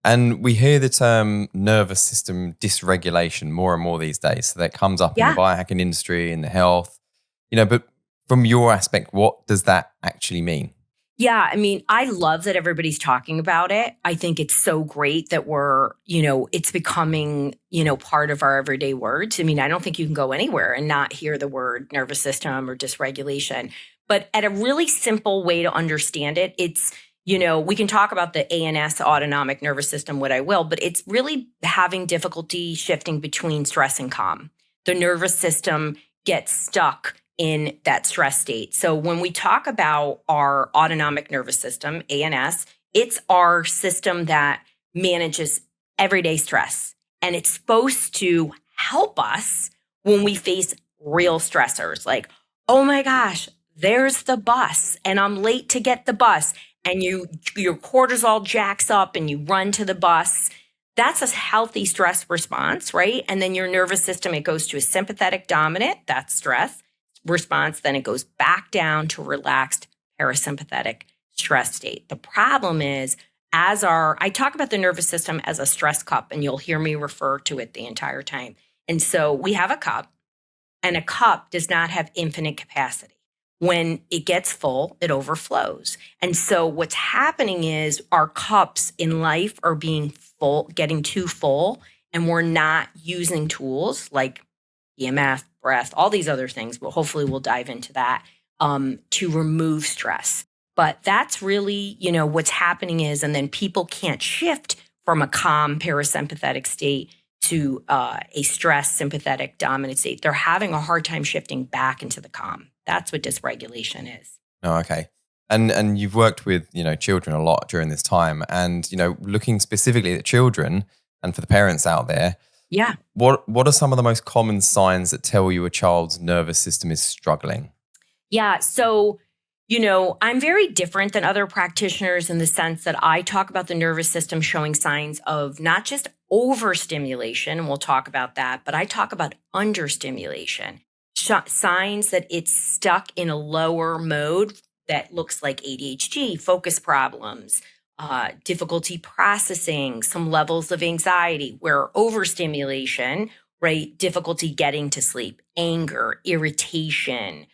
And we hear the term nervous system dysregulation more and more these days. So that comes up in the Yeah. biohacking industry, in the health, but from your aspect, what does that actually mean? Yeah, I mean, I love that everybody's talking about it. I think it's so great that it's becoming, part of our everyday words. I mean, I don't think you can go anywhere and not hear the word nervous system or dysregulation. But at a really simple way to understand it, it's, we can talk about the ANS, autonomic nervous system, what I will, but it's really having difficulty shifting between stress and calm. The nervous system gets stuck in that stress state. So when we talk about our autonomic nervous system, ANS, it's our system that manages everyday stress. And it's supposed to help us when we face real stressors like, oh my gosh, there's the bus and I'm late to get the bus. And your cortisol jacks up and you run to the bus. That's a healthy stress response, right? And then your nervous system, it goes to a sympathetic dominant, that's stress response, then it goes back down to relaxed parasympathetic stress state. The problem is, I talk about the nervous system as a stress cup, and you'll hear me refer to it the entire time. And so we have a cup, and a cup does not have infinite capacity. When it gets full, it overflows. And so what's happening is our cups in life are being full, getting too full, and we're not using tools like PEMF, breath, all these other things, but hopefully we'll dive into that to remove stress. But that's really, what's happening is, and then people can't shift from a calm parasympathetic state to a stress sympathetic dominant state. They're having a hard time shifting back into the calm. That's what dysregulation is. Oh, okay. And you've worked with, children a lot during this time, and, looking specifically at children and for the parents out there. Yeah. What are some of the most common signs that tell you a child's nervous system is struggling? Yeah. So, I'm very different than other practitioners in the sense that I talk about the nervous system showing signs of not just overstimulation, and we'll talk about that, but I talk about understimulation, signs that it's stuck in a lower mode that looks like ADHD, focus problems, difficulty processing, some levels of anxiety, where overstimulation, right? Difficulty getting to sleep, anger, irritation.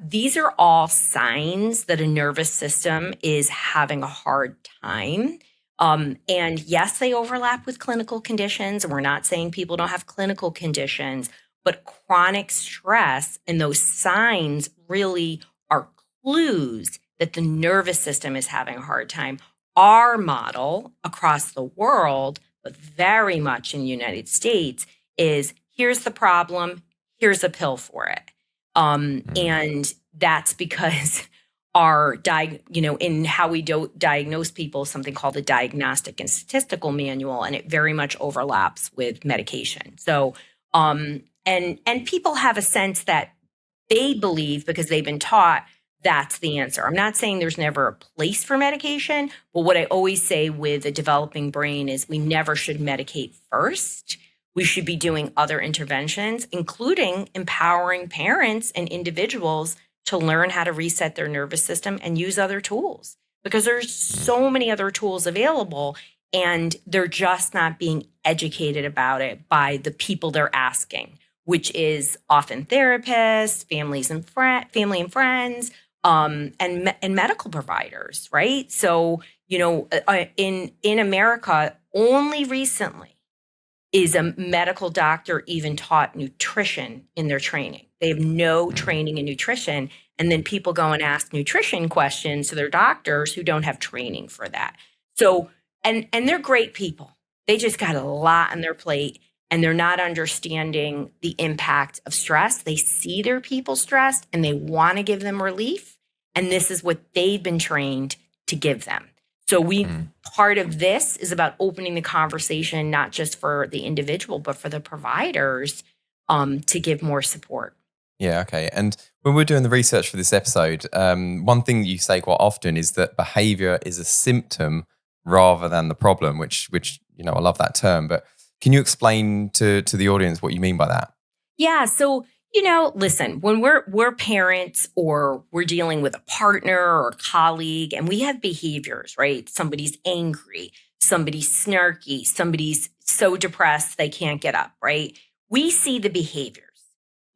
These are all signs that a nervous system is having a hard time. And yes, they overlap with clinical conditions. And we're not saying people don't have clinical conditions, but chronic stress and those signs really are clues that the nervous system is having a hard time. Our model across the world, but very much in the United States, is here's the problem, here's a pill for it. And that's because in how we diagnose people, something called the Diagnostic and Statistical Manual, and it very much overlaps with medication. So, and people have a sense that they believe because they've been taught that's the answer. I'm not saying there's never a place for medication, but what I always say with a developing brain is we never should medicate first. We should be doing other interventions, including empowering parents and individuals to learn how to reset their nervous system and use other tools, because there's so many other tools available and they're just not being educated about it by the people they're asking, which is often therapists, family and friends, and medical providers, right? So, in America, only recently is a medical doctor even taught nutrition in their training. They have no training in nutrition. And then people go and ask nutrition questions to their doctors who don't have training for that. So, and they're great people. They just got a lot on their plate and they're not understanding the impact of stress. They see their people stressed and they want to give them relief. And this is what they've been trained to give them. So part of this is about opening the conversation, not just for the individual, but for the providers to give more support. Yeah, okay. And when we're doing the research for this episode, one thing you say quite often is that behavior is a symptom rather than the problem, which I love that term. But can you explain to the audience what you mean by that? Yeah. So, listen, when we're parents or we're dealing with a partner or a colleague and we have behaviors, right? Somebody's angry, somebody's snarky, somebody's so depressed they can't get up, right? We see the behaviors.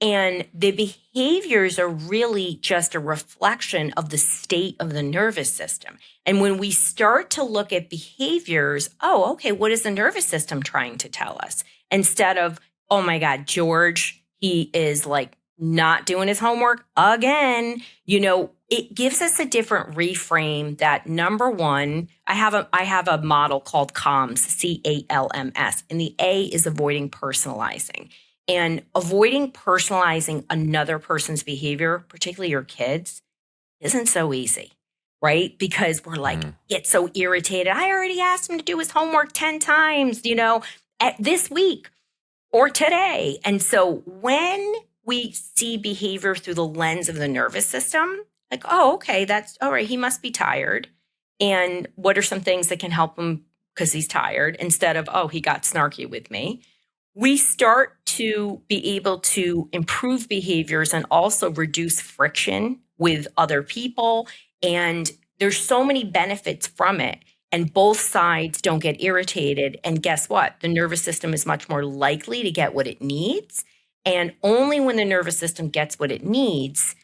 And the behaviors are really just a reflection of the state of the nervous system. And when we start to look at behaviors, oh, okay, what is the nervous system trying to tell us? Instead of, oh my God, George, he is like not doing his homework again. It gives us a different reframe that number one, I have a model called CALMS, CALMS, and the A is avoiding personalizing. And avoiding personalizing another person's behavior, particularly your kids, isn't so easy, right? Because we're like, get so irritated. I already asked him to do his homework 10 times, this week or today. And so when we see behavior through the lens of the nervous system, like, oh, okay, that's all right. He must be tired. And what are some things that can help him because he's tired instead of, oh, he got snarky with me? We start to be able to improve behaviors and also reduce friction with other people. And there's so many benefits from it. And both sides don't get irritated. And guess what? The nervous system is much more likely to get what it needs. And only when the nervous system gets what it needs,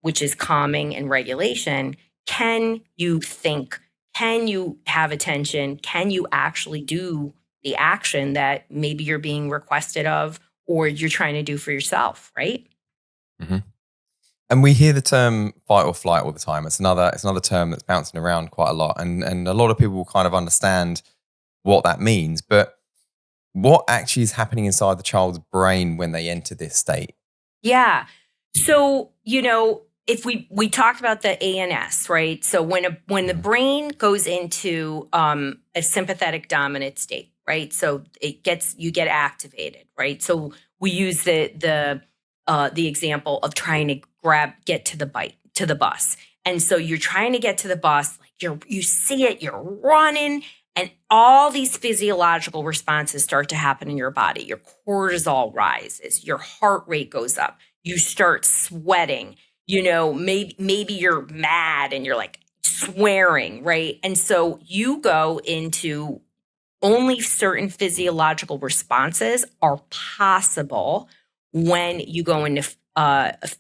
which is calming and regulation, can you think, can you have attention, can you actually do the action that maybe you're being requested of or you're trying to do for yourself, right? Mm-hmm. And we hear the term fight or flight all the time. It's another term that's bouncing around quite a lot. And a lot of people kind of understand what that means. But what actually is happening inside the child's brain when they enter this state? Yeah. So, if we talked about the ANS, right? So when the brain goes into a sympathetic dominant state, right? So you get activated, right? So we use the example of trying to get to the bus. And so you're trying to get to the bus, like you see it, you're running, and all these physiological responses start to happen in your body. Your cortisol rises, your heart rate goes up, you start sweating, maybe you're mad and you're like swearing, right? And so you go into only certain physiological responses are possible when you go into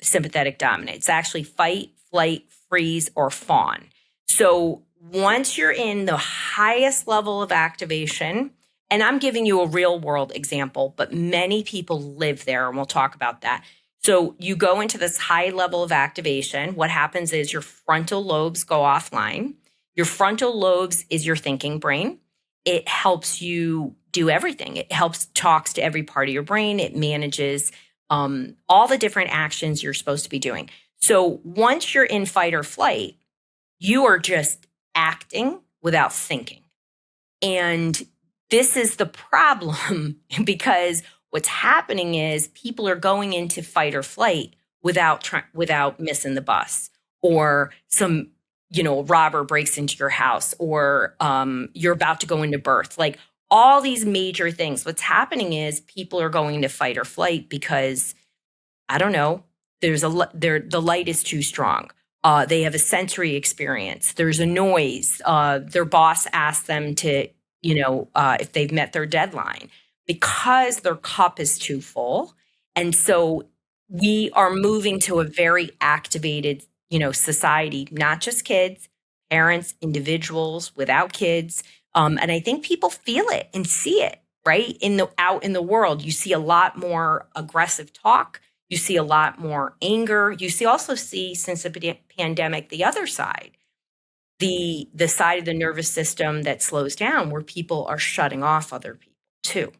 sympathetic dominant. It's actually fight, flight, freeze, or fawn. So once you're in the highest level of activation, and I'm giving you a real world example, but many people live there, and we'll talk about that. So you go into this high level of activation. What happens is your frontal lobes go offline. Your frontal lobes is your thinking brain. It helps you do everything. It talks to every part of your brain. It manages all the different actions you're supposed to be doing. So once you're in fight or flight, you are just acting without thinking. And this is the problem because what's happening is people are going into fight or flight without missing the bus, or some robber breaks into your house, or you're about to go into birth. Like all these major things. What's happening is people are going into fight or flight because, I don't know, the light is too strong. They have a sensory experience. There's a noise. Their boss asks them to, if they've met their deadline, because their cup is too full. And so we are moving to a very activated, society, not just kids, parents, individuals without kids. And I think people feel it and see it, right? Out in the world, you see a lot more aggressive talk. You see a lot more anger. You also see, since the pandemic, the other side, the side of the nervous system that slows down, where people are shutting off other people too.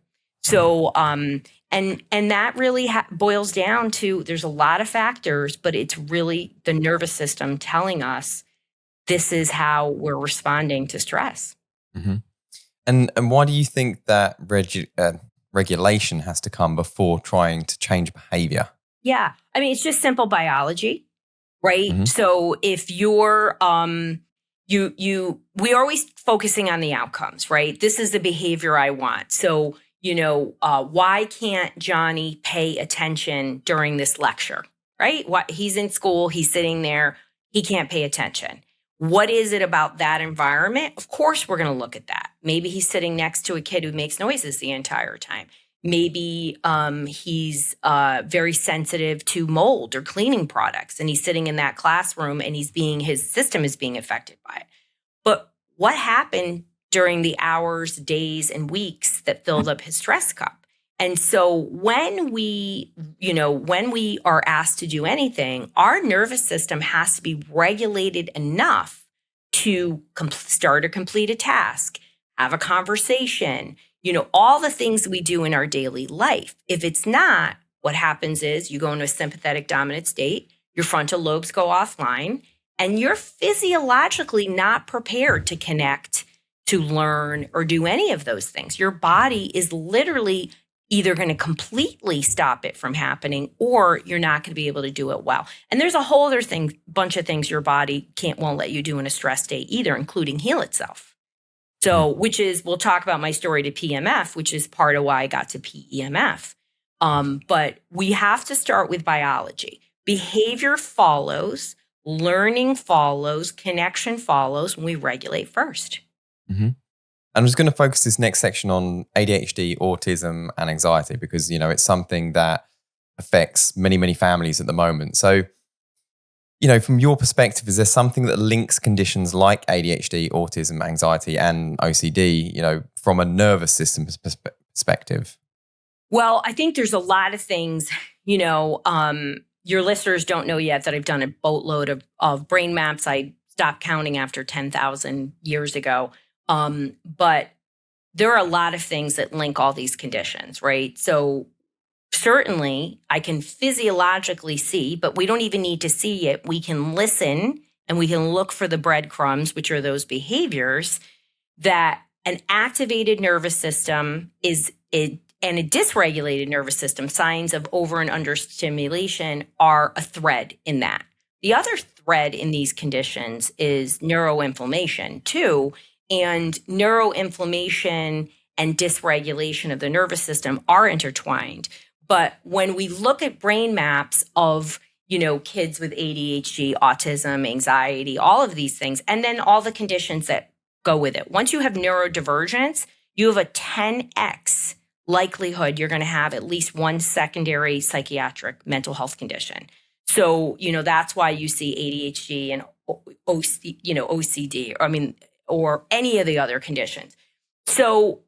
So, and that really boils down to, there's a lot of factors, but it's really the nervous system telling us this is how we're responding to stress. Mm-hmm. And why do you think that regulation has to come before trying to change behavior? Yeah, I mean, it's just simple biology, right? Mm-hmm. So if you're we're always focusing on the outcomes, right? This is the behavior I want. So, why can't Johnny pay attention during this lecture, right? He's in school, he's sitting there, he can't pay attention. What is it about that environment? Of course, we're going to look at that. Maybe he's sitting next to a kid who makes noises the entire time. Maybe he's very sensitive to mold or cleaning products, and he's sitting in that classroom and his system is being affected by it. But what happened during the hours, days, and weeks that filled up his stress cup? And so when we are asked to do anything, our nervous system has to be regulated enough to start or complete a task, have a conversation, all the things we do in our daily life. If it's not, what happens is you go into a sympathetic dominant state, your frontal lobes go offline, and you're physiologically not prepared to connect, to learn, or do any of those things. Your body is literally either going to completely stop it from happening, or you're not going to be able to do it well. And there's a whole other bunch of things your body won't let you do in a stress state either, including heal itself. So, we'll talk about my story to PMF, which is part of why I got to PEMF. But we have to start with biology. Behavior follows, learning follows, connection follows when we regulate first. Mm-hmm. I'm just going to focus this next section on ADHD, autism, and anxiety because, it's something that affects many, many families at the moment. So, from your perspective, is there something that links conditions like ADHD, autism, anxiety, and OCD, from a nervous system perspective? Well, I think there's a lot of things, your listeners don't know yet that I've done a boatload of brain maps. I stopped counting after 10,000 years ago. But there are a lot of things that link all these conditions, right? So certainly I can physiologically see, but we don't even need to see it. We can listen and we can look for the breadcrumbs, which are those behaviors that an activated nervous system and a dysregulated nervous system, signs of over and under stimulation, are a thread in that. The other thread in these conditions is neuroinflammation too. And neuroinflammation and dysregulation of the nervous system are intertwined. But when we look at brain maps of, kids with ADHD, autism, anxiety, all of these things, and then all the conditions that go with it, once you have neurodivergence, you have a 10x likelihood you're going to have at least one secondary psychiatric mental health condition. So, that's why you see ADHD and OCD, or any of the other conditions. So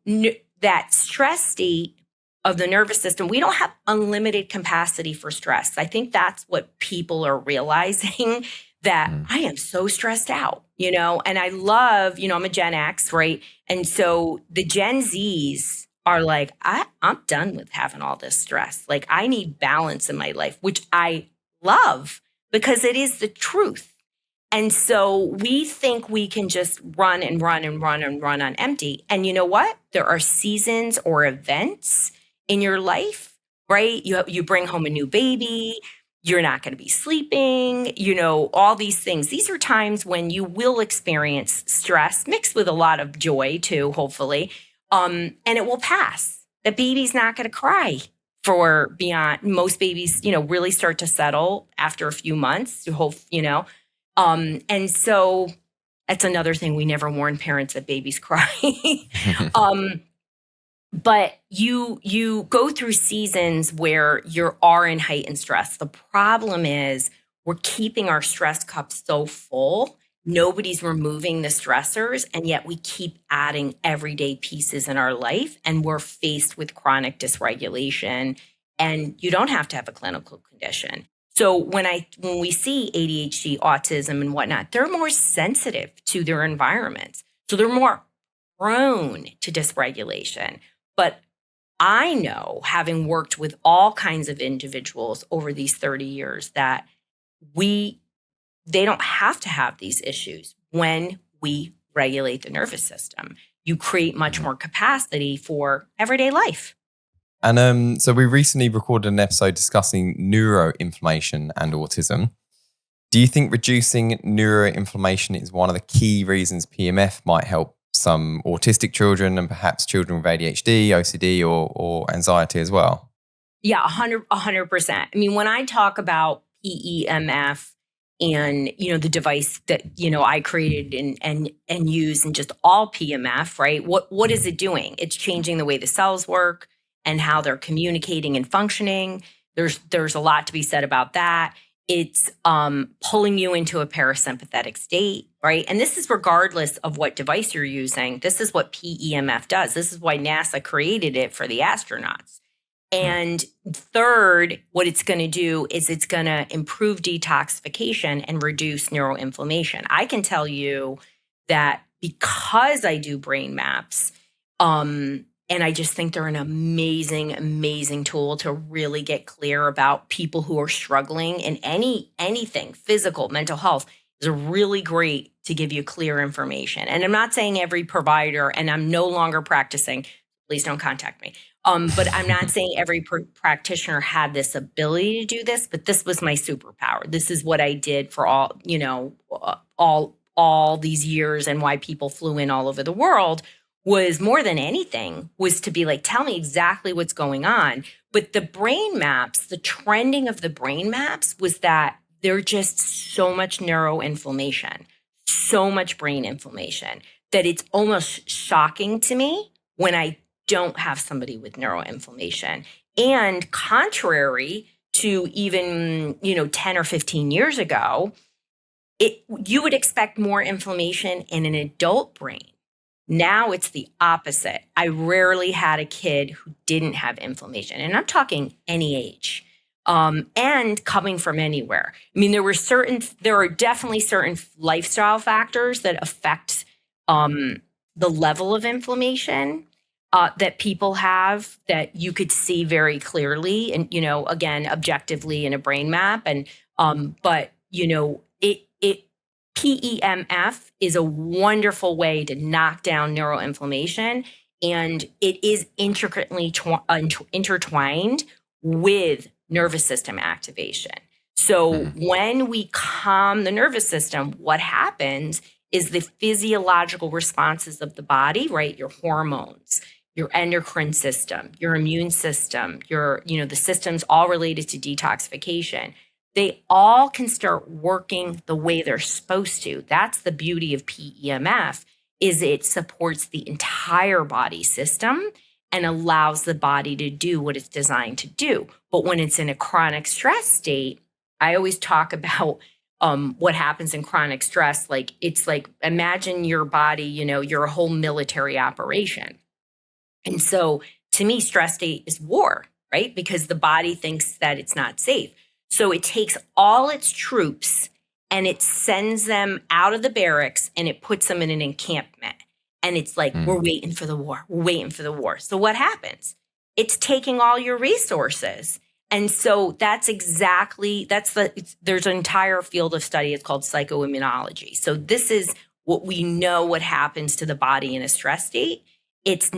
that stress state of the nervous system, we don't have unlimited capacity for stress. I think that's what people are realizing, that I am so stressed out, and I love, I'm a Gen X, right? And so the Gen Zs are like, I'm done with having all this stress. Like, I need balance in my life, which I love because it is the truth. And so we think we can just run and run and run and run on empty. And you know what? There are seasons or events in your life, right? You bring home a new baby, you're not going to be sleeping, all these things. These are times when you will experience stress mixed with a lot of joy too, hopefully. And it will pass. The baby's not going to cry for beyond. Most babies, really start to settle after a few months, and so that's another thing. We never warn parents that babies cry. But you go through seasons where you are in heightened stress. The problem is we're keeping our stress cup so full. Nobody's removing the stressors, and yet we keep adding everyday pieces in our life, and we're faced with chronic dysregulation, and you don't have to have a clinical condition. So when we see ADHD, autism, and whatnot, they're more sensitive to their environments. So they're more prone to dysregulation. But I know, having worked with all kinds of individuals over these 30 years, that they don't have to have these issues when we regulate the nervous system. You create much more capacity for everyday life. And so we recently recorded an episode discussing neuroinflammation and autism. Do you think reducing neuroinflammation is one of the key reasons PEMF might help some autistic children and perhaps children with ADHD, OCD, or anxiety as well? Yeah, 100%. When I talk about PEMF and the device that I created and use, and just all PEMF, right? What is it doing? It's changing the way the cells work and how they're communicating and functioning. There's a lot to be said about that. It's pulling you into a parasympathetic state, right? And this is regardless of what device you're using. This is what PEMF does. This is why NASA created it for the astronauts. And third, what it's going to do is it's going to improve detoxification and reduce neuroinflammation. I can tell you that because I do brain maps, and I just think they're an amazing, amazing tool to really get clear about people who are struggling in anything, physical, mental health, is really great to give you clear information. And I'm not saying every provider, and I'm no longer practicing, please don't contact me. But I'm not saying every practitioner had this ability to do this, but this was my superpower. This is what I did for all these years, and why people flew in all over the world was, more than anything, was to be like, tell me exactly what's going on. But the brain maps, the trending of the brain maps was that there's just so much neuroinflammation, so much brain inflammation, that it's almost shocking to me when I don't have somebody with neuroinflammation. And contrary to even 10 or 15 years ago, you would expect more inflammation in an adult brain. Now it's the opposite. I rarely had a kid who didn't have inflammation, and I'm talking any age, and coming from anywhere. I mean, there are definitely certain lifestyle factors that affect the level of inflammation that people have, that you could see very clearly, and again, objectively in a brain map. And but PEMF is a wonderful way to knock down neuroinflammation, and it is intricately intertwined with nervous system activation. So when we calm the nervous system, what happens is the physiological responses of the body, right? Your hormones, your endocrine system, your immune system, the systems all related to detoxification, they all can start working the way they're supposed to. That's the beauty of PEMF, is it supports the entire body system and allows the body to do what it's designed to do. But when it's in a chronic stress state, I always talk about what happens in chronic stress. Like, it's like, imagine your body, you're a whole military operation. And so to me, stress state is war, right? Because the body thinks that it's not safe. So it takes all its troops and it sends them out of the barracks and it puts them in an encampment. And it's like, we're waiting for the war. We're waiting for the war. So what happens? It's taking all your resources. And so there's an entire field of study. It's called psychoimmunology. So this is what we know what happens to the body in a stress state. It's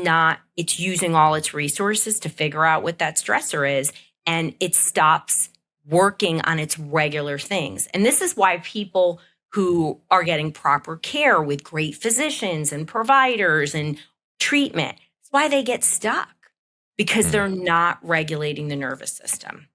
using all its resources to figure out what that stressor is, and it stops working on its regular things. And this is why people who are getting proper care with great physicians and providers and treatment, it's why they get stuck, because they're not regulating the nervous system.